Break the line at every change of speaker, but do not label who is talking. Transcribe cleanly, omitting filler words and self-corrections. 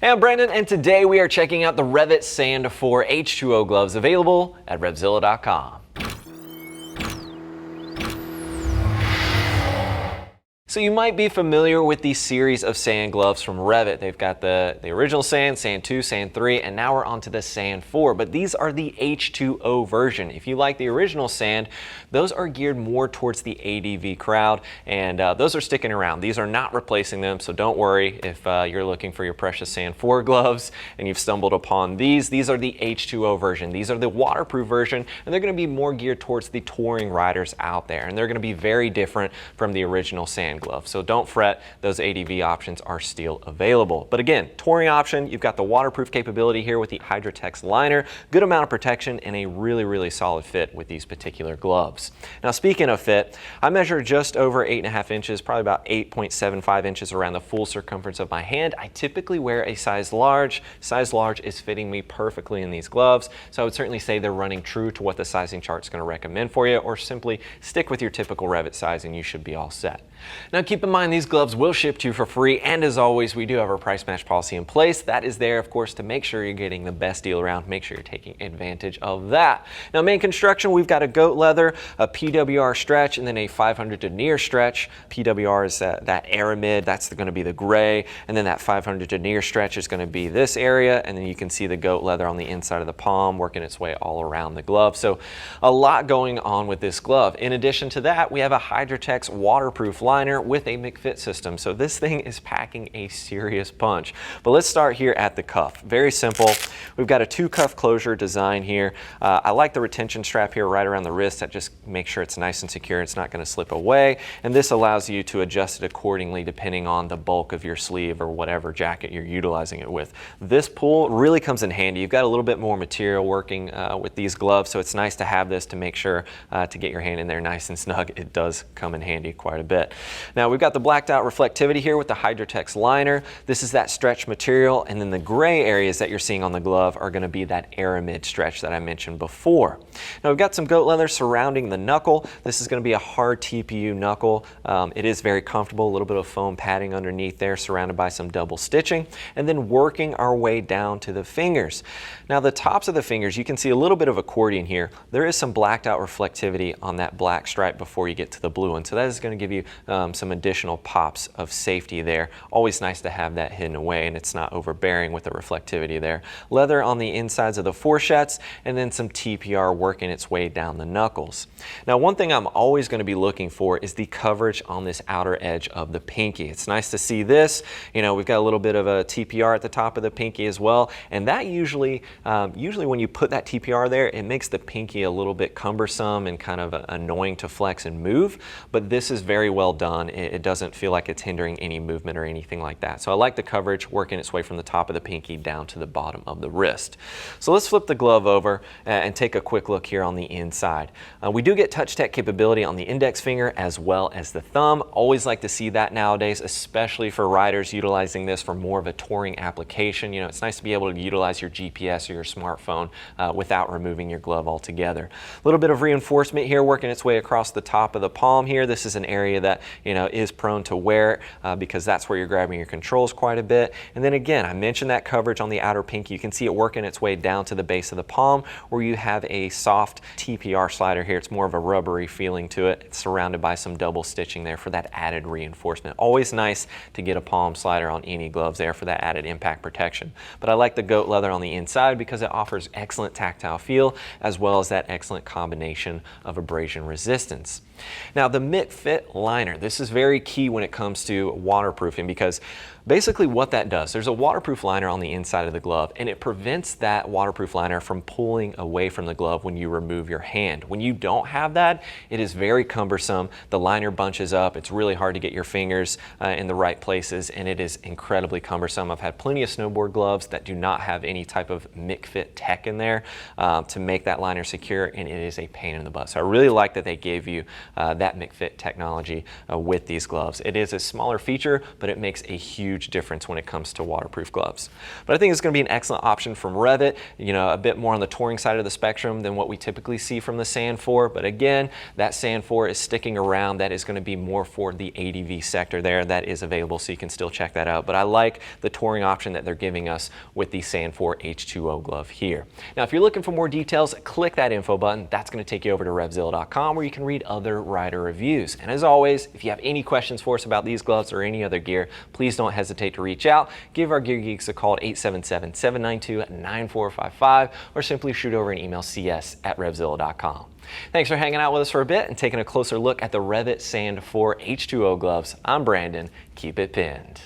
Hey, I'm Brandon, and today we are checking out the REV'IT Sand 4 H2O gloves available at RevZilla.com. So you might be familiar with the series of sand gloves from REV'IT. They've got the original sand, sand 2, sand 3, and now we're on to the sand 4. But these are the H2O version. If you like the original sand, those are geared more towards the ADV crowd, and those are sticking around. These are not replacing them, so don't worry if you're looking for your precious sand 4 gloves and you've stumbled upon these. These are the H2O version. These are the waterproof version, and they're going to be more geared towards the touring riders out there, and they're going to be very different from the original sand glove. So don't fret, those ADV options are still available. But again, touring option, you've got the waterproof capability here with the Hydratex liner, good amount of protection, and a really solid fit with these particular gloves. Now speaking of fit, I measure just over 8.5 inches, probably about 8.75 inches around the full circumference of my hand. I typically wear a size large. Size large is fitting me perfectly in these gloves, so I would certainly say they're running true to what the sizing chart is going to recommend for you, or simply stick with your typical REV'IT size and you should be all set. Now keep in mind, these gloves will ship to you for free, and as always, we do have our price match policy in place. That is there, of course, to make sure you're getting the best deal around. Make sure you're taking advantage of that. Now, main construction, we've got a goat leather, a PWR stretch, and then a 500 denier stretch. PWR is that aramid, that's going to be the gray, and then that 500 denier stretch is going to be this area, and then you can see the goat leather on the inside of the palm working its way all around the glove. So a lot going on with this glove. In addition to that, we have a Hydratex waterproof liner with a MICFIT system. So this thing is packing a serious punch. But let's start here at the cuff. Very simple. We've got a 2-cuff closure design here. I like the retention strap here right around the wrist. That just makes sure it's nice and secure. It's not going to slip away. And this allows you to adjust it accordingly depending on the bulk of your sleeve or whatever jacket you're utilizing it with. This pull really comes in handy. You've got a little bit more material working with these gloves, so it's nice to have this to make sure to get your hand in there nice and snug. It does come in handy quite a bit. Now we've got the blacked out reflectivity here with the Hydratex liner. This is that stretch material, and then the gray areas that you're seeing on the glove are going to be that aramid stretch that I mentioned before. Now we've got some goat leather surrounding the knuckle. This is going to be a hard TPU knuckle. It is very comfortable, a little bit of foam padding underneath there surrounded by some double stitching, and then working our way down to the fingers. Now the tops of the fingers, you can see a little bit of accordion here. There is some blacked out reflectivity on that black stripe before you get to the blue one, so that is going to give you some additional pops of safety there. Always nice to have that hidden away and it's not overbearing with the reflectivity there. Leather on the insides of the fourchettes, and then some TPR working its way down the knuckles. Now one thing I'm always going to be looking for is the coverage on this outer edge of the pinky. It's nice to see this. You know, we've got a little bit of a TPR at the top of the pinky as well, and that usually when you put that TPR there, it makes the pinky a little bit cumbersome and kind of annoying to flex and move, but this is very well done. It doesn't feel like it's hindering any movement or anything like that. So I like the coverage working its way from the top of the pinky down to the bottom of the wrist. So let's flip the glove over and take a quick look here on the inside. We do get touch tech capability on the index finger as well as the thumb. Always like to see that nowadays, especially for riders utilizing this for more of a touring application. You know, it's nice to be able to utilize your GPS or your smartphone without removing your glove altogether. A little bit of reinforcement here working its way across the top of the palm here. This is an area that, you know, is prone to wear because that's where you're grabbing your controls quite a bit. And then again, I mentioned that coverage on the outer pinky. You can see it working its way down to the base of the palm where you have a soft TPR slider here. It's more of a rubbery feeling to it. It's surrounded by some double stitching there for that added reinforcement. Always nice to get a palm slider on any gloves there for that added impact protection. But I like the goat leather on the inside because it offers excellent tactile feel as well as that excellent combination of abrasion resistance. Now the MICFIT Liner, this is very key when it comes to waterproofing because basically what that does, there's a waterproof liner on the inside of the glove and it prevents that waterproof liner from pulling away from the glove when you remove your hand. When you don't have that, it is very cumbersome. The liner bunches up. It's really hard to get your fingers in the right places and it is incredibly cumbersome. I've had plenty of snowboard gloves that do not have any type of MICFIT tech in there to make that liner secure, and it is a pain in the butt. So I really like that they gave you that MICFIT technology with these gloves. It is a smaller feature, but it makes a huge huge difference when it comes to waterproof gloves. But I think it's going to be an excellent option from REV'IT, you know, a bit more on the touring side of the spectrum than what we typically see from the Sand 4. But again, that Sand 4 is sticking around. That is going to be more for the ADV sector there. That is available, so you can still check that out. But I like the touring option that they're giving us with the Sand 4 H2O glove here. Now, if you're looking for more details, click that info button. That's going to take you over to RevZilla.com, where you can read other rider reviews. And as always, if you have any questions for us about these gloves or any other gear, please don't hesitate to reach out. Give our Gear Geeks a call at 877-792-9455, or simply shoot over an email, cs@RevZilla.com. Thanks for hanging out with us for a bit and taking a closer look at the REV'IT Sand 4 H2O gloves. I'm Brandon. Keep it pinned.